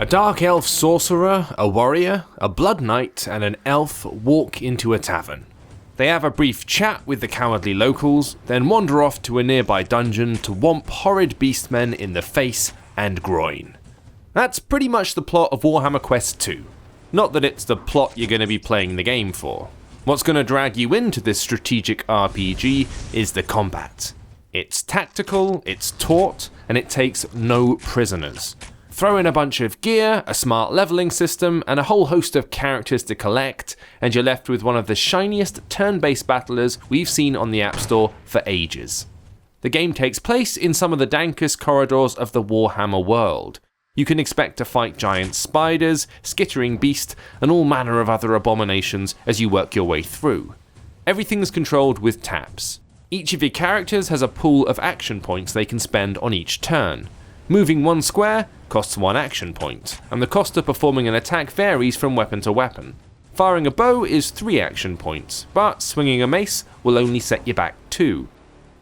A dark elf sorcerer, a warrior, a blood knight, and an elf walk into a tavern. They have a brief chat with the cowardly locals, then wander off to a nearby dungeon to whomp horrid beastmen in the face and groin. That's pretty much the plot of Warhammer Quest 2. Not that it's the plot you're going to be playing the game for. What's going to drag you into this strategic RPG is the combat. It's tactical, it's taut, and it takes no prisoners. Throw in a bunch of gear, a smart leveling system, and a whole host of characters to collect, and you're left with one of the shiniest turn-based battlers we've seen on the App Store for ages. The game takes place in some of the dankest corridors of the Warhammer world. You can expect to fight giant spiders, skittering beasts, and all manner of other abominations as you work your way through. Everything's controlled with taps. Each of your characters has a pool of action points they can spend on each turn. Moving one square costs 1 action point, and the cost of performing an attack varies from weapon to weapon. Firing a bow is 3 action points, but swinging a mace will only set you back 2.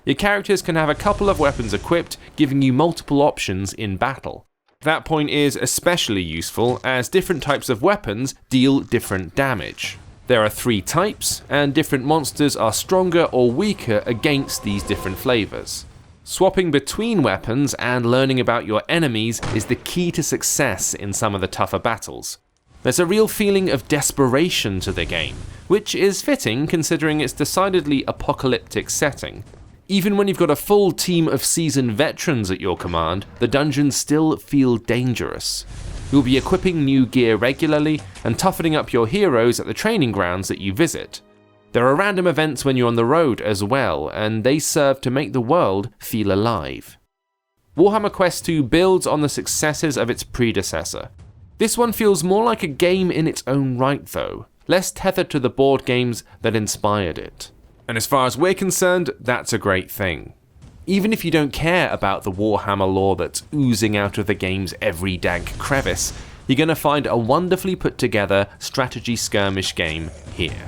Your characters can have a couple of weapons equipped, giving you multiple options in battle. That point is especially useful as different types of weapons deal different damage. There are 3 types, and different monsters are stronger or weaker against these different flavors. Swapping between weapons and learning about your enemies is the key to success in some of the tougher battles. There's a real feeling of desperation to the game, which is fitting considering its decidedly apocalyptic setting. Even when you've got a full team of seasoned veterans at your command, the dungeons still feel dangerous. You'll be equipping new gear regularly and toughening up your heroes at the training grounds that you visit. There are random events when you're on the road as well, and they serve to make the world feel alive. Warhammer Quest 2 builds on the successes of its predecessor. This one feels more like a game in its own right though, less tethered to the board games that inspired it. And as far as we're concerned, that's a great thing. Even if you don't care about the Warhammer lore that's oozing out of the game's every dank crevice, you're going to find a wonderfully put together strategy skirmish game here.